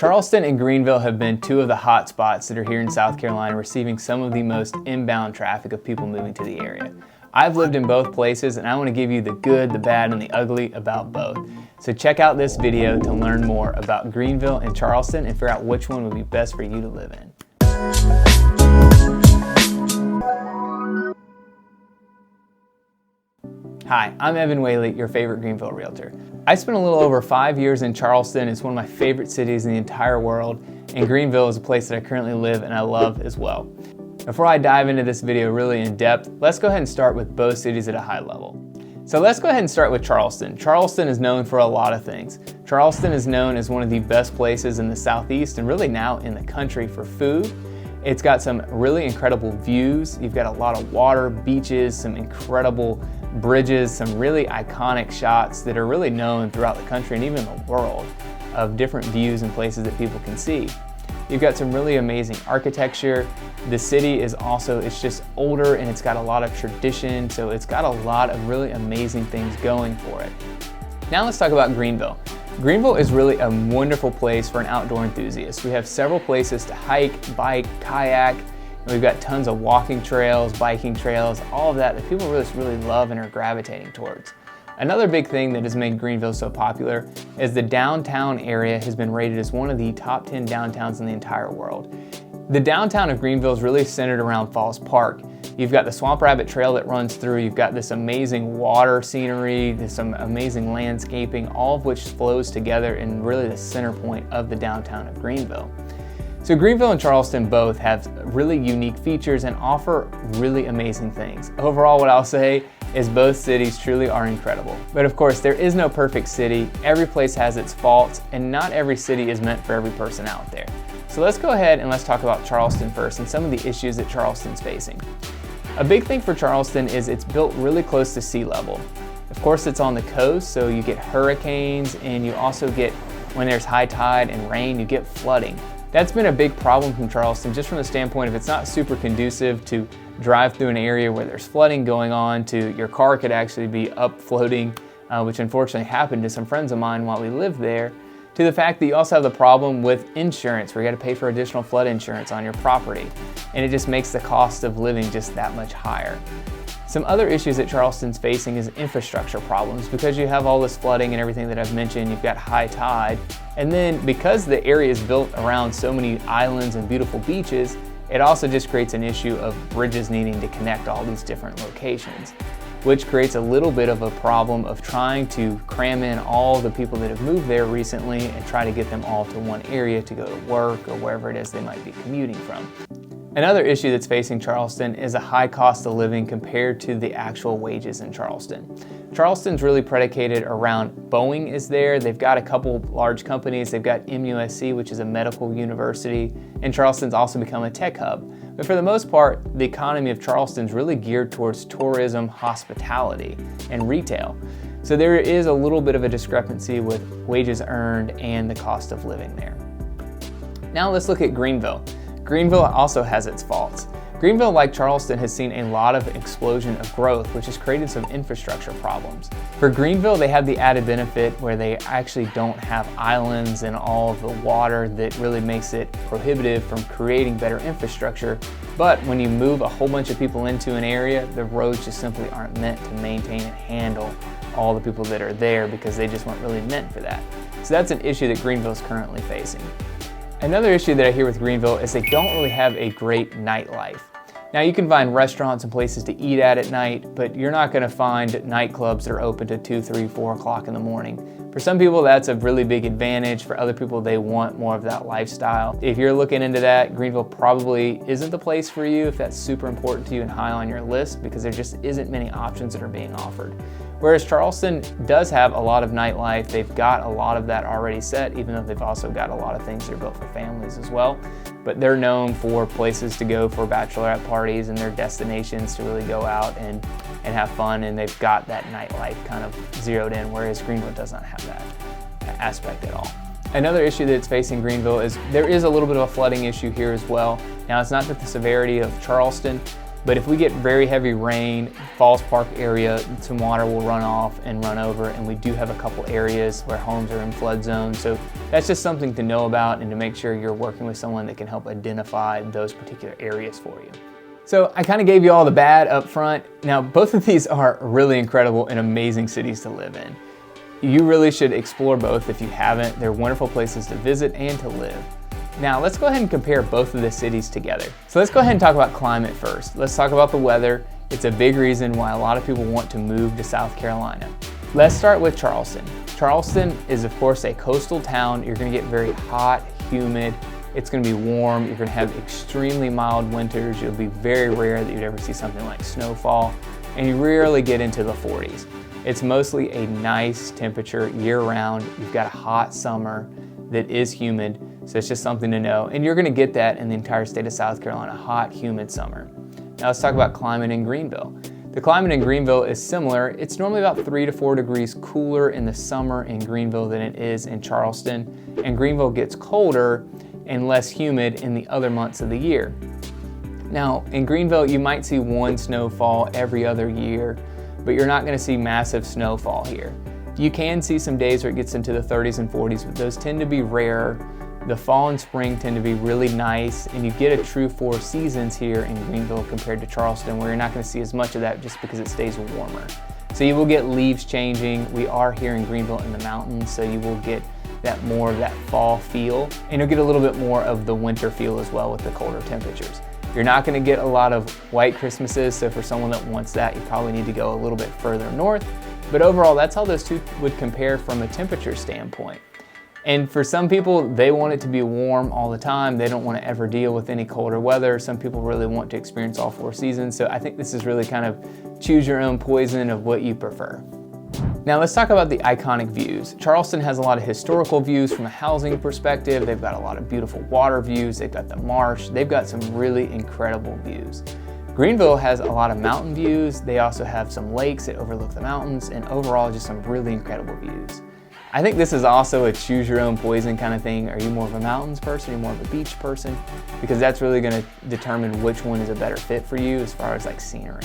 Charleston and Greenville have been two of the hot spots that are here in South Carolina, receiving some of the most inbound traffic of people moving to the area. I've lived in both places and I want to give you the good, the bad, and the ugly about both. So check out this video to learn more about Greenville and Charleston and figure out which one would be best for you to live in. Hi, I'm Evan Whaley, your favorite Greenville realtor. I spent a little over 5 years in Charleston. It's one of my favorite cities in the entire world, and Greenville is a place that I currently live and I love as well. Before I dive into this video really in depth, let's go ahead and start with both cities at a high level. So let's go ahead and start with Charleston. Charleston is known for a lot of things. Charleston is known as one of the best places in the Southeast and really now in the country for food. It's got some really incredible views. You've got a lot of water, beaches, some incredible bridges, some really iconic shots that are really known throughout the country and even the world of different views and places that people can see. You've got some really amazing architecture. The city is also, it's just older and it's got a lot of tradition, so it's got a lot of really amazing things going for it. Now let's talk about Greenville. Greenville is really a wonderful place for an outdoor enthusiast. We have several places to hike, bike, kayak. We've got tons of walking trails, biking trails, all of that people really love and are gravitating towards. Another big thing that has made Greenville so popular is the downtown area has been rated as one of the top 10 downtowns in the entire world. The downtown of Greenville is really centered around Falls Park. You've got the Swamp Rabbit Trail that runs through, you've got this amazing water scenery, there's some amazing landscaping, all of which flows together in really the center point of the downtown of Greenville. So Greenville and Charleston both have really unique features and offer really amazing things. Overall, what I'll say is both cities truly are incredible. But of course, there is no perfect city. Every place has its faults, and not every city is meant for every person out there. So let's go ahead and let's talk about Charleston first and some of the issues that Charleston's facing. A big thing for Charleston is it's built really close to sea level. Of course, it's on the coast, so you get hurricanes, and you also get, when there's high tide and rain, you get flooding. That's been a big problem from Charleston, just from the standpoint of it's not super conducive to drive through an area where there's flooding going on, to your car could actually be up floating, which unfortunately happened to some friends of mine while we lived there, to the fact that you also have the problem with insurance, where you got to pay for additional flood insurance on your property, and it just makes the cost of living just that much higher. Some other issues that Charleston's facing is infrastructure problems. Because you have all this flooding and everything that I've mentioned, you've got high tide, and then because the area is built around so many islands and beautiful beaches, it also just creates an issue of bridges needing to connect all these different locations, which creates a little bit of a problem of trying to cram in all the people that have moved there recently and try to get them all to one area to go to work or wherever it is they might be commuting from. Another issue that's facing Charleston is a high cost of living compared to the actual wages in Charleston. Charleston's really predicated around Boeing is there. They've got a couple large companies. They've got MUSC, which is a medical university, and Charleston's also become a tech hub. But for the most part, the economy of Charleston's really geared towards tourism, hospitality, and retail. So there is a little bit of a discrepancy with wages earned and the cost of living there. Now let's look at Greenville. Greenville also has its faults. Greenville, like Charleston, has seen a lot of explosion of growth, which has created some infrastructure problems. For Greenville, they have the added benefit where they actually don't have islands and all of the water that really makes it prohibitive from creating better infrastructure. But when you move a whole bunch of people into an area, the roads just simply aren't meant to maintain and handle all the people that are there because they just weren't really meant for that. So that's an issue that Greenville is currently facing. Another issue that I hear with Greenville is they don't really have a great nightlife. Now you can find restaurants and places to eat at night, but you're not gonna find nightclubs that are open to 2, 3, 4 o'clock in the morning. For some people, that's a really big advantage. For other people, they want more of that lifestyle. If you're looking into that, Greenville probably isn't the place for you if that's super important to you and high on your list, because there just isn't many options that are being offered. Whereas Charleston does have a lot of nightlife. They've got a lot of that already set, even though they've also got a lot of things that are built for families as well. But they're known for places to go for bachelorette parties and their destinations to really go out and have fun, and they've got that nightlife kind of zeroed in, whereas Greenville does not have that aspect at all. Another issue that's facing Greenville is there is a little bit of a flooding issue here as well. Now, it's not to the severity of Charleston, But if we get very heavy rain, Falls Park area, some water will run off and run over, and we do have a couple areas where homes are in flood zones. So that's just something to know about and to make sure you're working with someone that can help identify those particular areas for you. So I kind of gave you all the bad up front. Now, both of these are really incredible and amazing cities to live in. You really should explore both if you haven't. They're wonderful places to visit and to live. Now let's go ahead and compare both of the cities together. So let's go ahead and talk about climate first. Let's talk about the weather. It's a big reason why a lot of people want to move to South Carolina. Let's start with Charleston. Charleston is of course a coastal town. You're gonna get very hot, humid. It's gonna be warm. You're gonna have extremely mild winters. It'll be very rare that you'd ever see something like snowfall, and you rarely get into the 40s. It's mostly a nice temperature year round. You've got a hot summer that is humid, so it's just something to know. And you're gonna get that in the entire state of South Carolina, hot, humid summer. Now let's talk about climate in Greenville. The climate in Greenville is similar. It's normally about 3 to 4 degrees cooler in the summer in Greenville than it is in Charleston. And Greenville gets colder and less humid in the other months of the year. Now in Greenville, you might see one snowfall every other year, but you're not gonna see massive snowfall here. You can see some days where it gets into the 30s and 40s, but those tend to be rare. The fall and spring tend to be really nice, and you get a true 4 seasons here in Greenville compared to Charleston, where you're not going to see as much of that just because it stays warmer. So you will get leaves changing. We are here in Greenville in the mountains, so you will get that more of that fall feel, and you'll get a little bit more of the winter feel as well with the colder temperatures. You're not going to get a lot of white Christmases, so for someone that wants that, you probably need to go a little bit further north. But overall, that's how those two would compare from a temperature standpoint. And for some people, they want it to be warm all the time. They don't want to ever deal with any colder weather. Some people really want to experience all 4 seasons. So I think this is really kind of choose your own poison of what you prefer. Now let's talk about the iconic views. Charleston has a lot of historical views from a housing perspective. They've got a lot of beautiful water views. They've got the marsh. They've got some really incredible views. Greenville has a lot of mountain views. They also have some lakes that overlook the mountains, and overall just some really incredible views. I think this is also a choose your own poison kind of thing. Are you more of a mountains person? Are you more of a beach person? Because that's really gonna determine which one is a better fit for you as far as like scenery.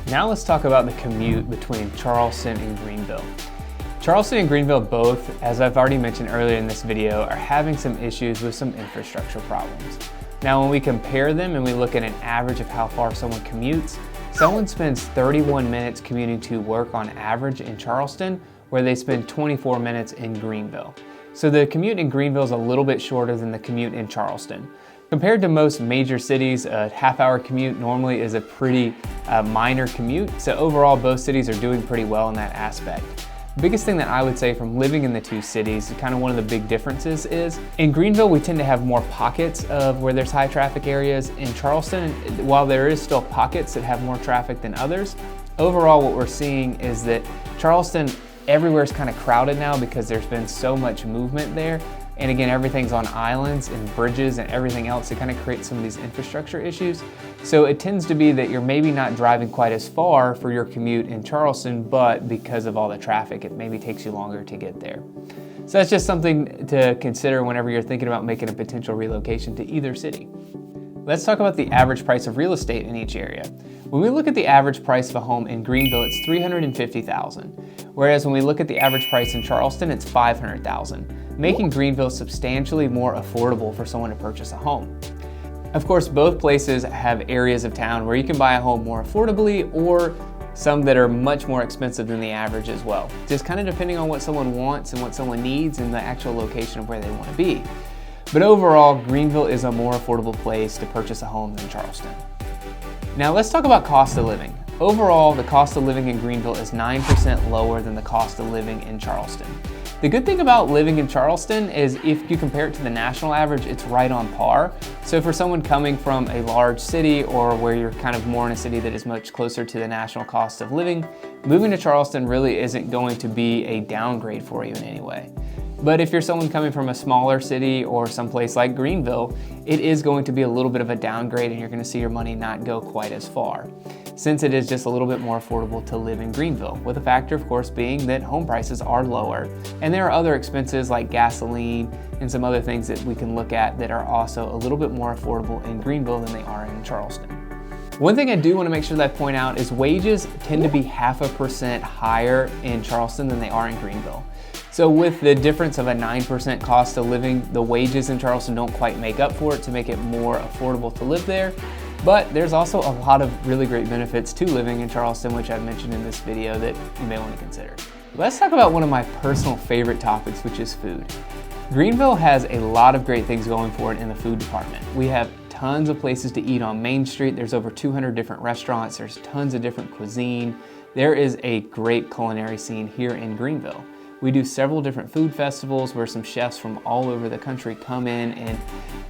Now let's talk about the commute between Charleston and Greenville. Charleston and Greenville both, as I've already mentioned earlier in this video, are having some issues with some infrastructure problems. Now when we compare them and we look at an average of how far someone commutes, someone spends 31 minutes commuting to work on average in Charleston, where they spend 24 minutes in Greenville. So the commute in Greenville is a little bit shorter than the commute in Charleston. Compared to most major cities, a half-hour commute normally is a pretty minor commute. So overall, both cities are doing pretty well in that aspect. The biggest thing that I would say from living in the two cities, kind of one of the big differences is, in Greenville we tend to have more pockets of where there's high traffic areas. In Charleston, while there is still pockets that have more traffic than others, overall what we're seeing is that Charleston, everywhere is kind of crowded now because there's been so much movement there. And again, everything's on islands and bridges and everything else to kind of create some of these infrastructure issues. So it tends to be that you're maybe not driving quite as far for your commute in Charleston, but because of all the traffic, it maybe takes you longer to get there. So that's just something to consider whenever you're thinking about making a potential relocation to either city. Let's talk about the average price of real estate in each area. When we look at the average price of a home in Greenville, it's $350,000. Whereas when we look at the average price in Charleston, it's $500,000, making Greenville substantially more affordable for someone to purchase a home. Of course, both places have areas of town where you can buy a home more affordably, or some that are much more expensive than the average as well. Just kind of depending on what someone wants and what someone needs and the actual location of where they want to be. But overall, Greenville is a more affordable place to purchase a home than Charleston. Now let's talk about cost of living. Overall, the cost of living in Greenville is 9% lower than the cost of living in Charleston. The good thing about living in Charleston is if you compare it to the national average, it's right on par. So for someone coming from a large city or where you're kind of more in a city that is much closer to the national cost of living, moving to Charleston really isn't going to be a downgrade for you in any way. But if you're someone coming from a smaller city or someplace like Greenville, it is going to be a little bit of a downgrade and you're going to see your money not go quite as far, since it is just a little bit more affordable to live in Greenville, with a factor of course being that home prices are lower and there are other expenses like gasoline and some other things that we can look at that are also a little bit more affordable in Greenville than they are in Charleston. One thing I do want to make sure that I point out is wages tend to be 0.5% higher in Charleston than they are in Greenville. So with the difference of a 9% cost of living, the wages in Charleston don't quite make up for it to make it more affordable to live there. But there's also a lot of really great benefits to living in Charleston, which I've mentioned in this video that you may want to consider. Let's talk about one of my personal favorite topics, which is food. Greenville has a lot of great things going for it in the food department. We have tons of places to eat on Main Street. There's over 200 different restaurants. There's tons of different cuisine. There is a great culinary scene here in Greenville. We do several different food festivals where some chefs from all over the country come in and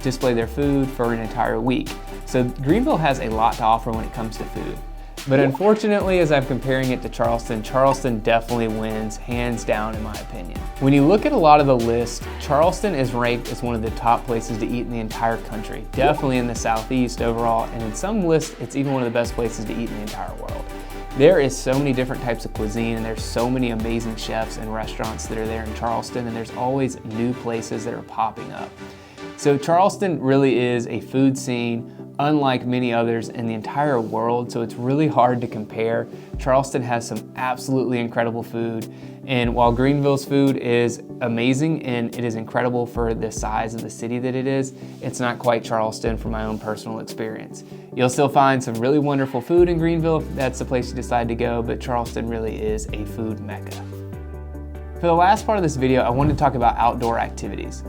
display their food for an entire week. So Greenville has a lot to offer when it comes to food. But unfortunately, as I'm comparing it to Charleston, Charleston definitely wins, hands down in my opinion. When you look at a lot of the list, Charleston is ranked as one of the top places to eat in the entire country, definitely in the Southeast overall, and in some lists, it's even one of the best places to eat in the entire world. There is so many different types of cuisine, and there's so many amazing chefs and restaurants that are there in Charleston, and there's always new places that are popping up. So Charleston really is a food scene unlike many others in the entire world, so it's really hard to compare. Charleston has some absolutely incredible food, and while Greenville's food is amazing and it is incredible for the size of the city that it is, it's not quite Charleston from my own personal experience. You'll still find some really wonderful food in Greenville if that's the place you decide to go, but Charleston really is a food mecca. For the last part of this video, I wanted to talk about outdoor activities.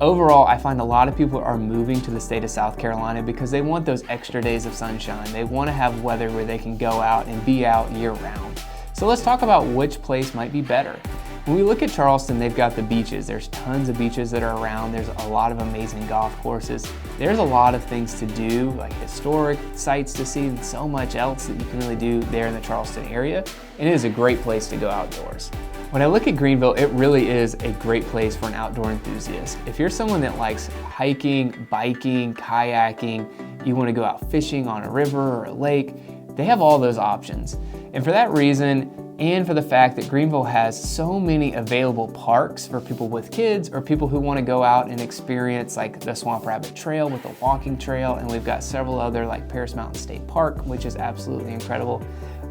Overall, I find a lot of people are moving to the state of South Carolina because they want those extra days of sunshine. They want to have weather where they can go out and be out year round. So let's talk about which place might be better. When we look at Charleston, they've got the beaches. There's tons of beaches that are around. There's a lot of amazing golf courses. There's a lot of things to do, like historic sites to see and so much else that you can really do there in the Charleston area. And it is a great place to go outdoors. When I look at Greenville, it really is a great place for an outdoor enthusiast. If you're someone that likes hiking, biking, kayaking, you want to go out fishing on a river or a lake, they have all those options. And for that reason, and for the fact that Greenville has so many available parks for people with kids or people who want to go out and experience like the Swamp Rabbit Trail with a walking trail, and we've got several other like Paris Mountain State Park, which is absolutely incredible.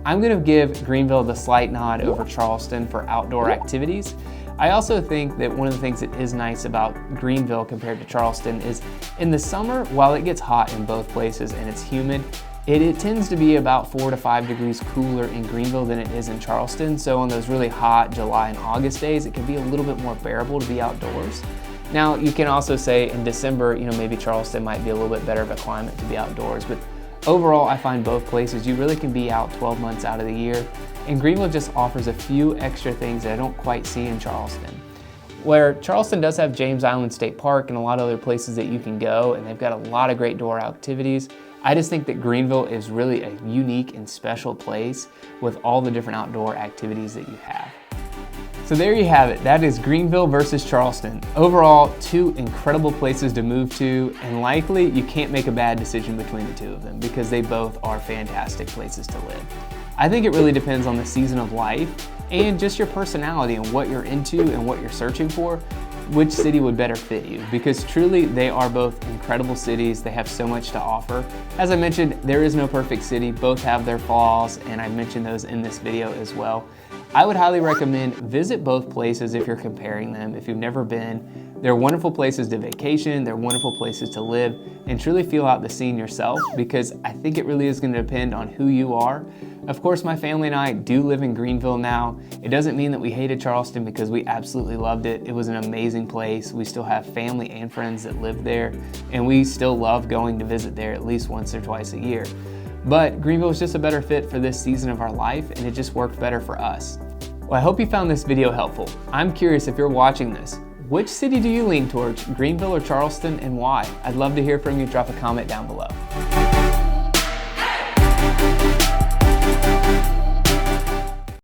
I'm going to give Greenville the slight nod over Charleston for outdoor activities. I also think that one of the things that is nice about Greenville compared to Charleston is in the summer, while it gets hot in both places and it's humid, it tends to be about 4 to 5 degrees cooler in Greenville than it is in Charleston. So on those really hot July and August days, it can be a little bit more bearable to be outdoors. Now, you can also say in December, maybe Charleston might be a little bit better of a climate to be outdoors, but overall, I find both places, you really can be out 12 months out of the year, and Greenville just offers a few extra things that I don't quite see in Charleston. Where Charleston does have James Island State Park and a lot of other places that you can go, and they've got a lot of great door activities, I just think that Greenville is really a unique and special place with all the different outdoor activities that you have. So there you have it. That is Greenville versus Charleston. Overall, two incredible places to move to, and likely you can't make a bad decision between the two of them because they both are fantastic places to live. I think it really depends on the season of life and just your personality and what you're into and what you're searching for, which city would better fit you, because truly they are both incredible cities. They have so much to offer. As I mentioned, there is no perfect city. Both have their flaws, and I mentioned those in this video as well. I would highly recommend visit both places if you're comparing them, if you've never been. They're wonderful places to vacation, they're wonderful places to live, and truly feel out the scene yourself, because I think it really is going to depend on who you are. Of course, my family and I do live in Greenville now. It doesn't mean that we hated Charleston, because we absolutely loved it. It was an amazing place. We still have family and friends that live there, and we still love going to visit there at least once or twice a year. But Greenville is just a better fit for this season of our life, and it just worked better for us. Well, I hope you found this video helpful. I'm curious, if you're watching this, which city do you lean towards, Greenville or Charleston, and why? I'd love to hear from you. Drop a comment down below.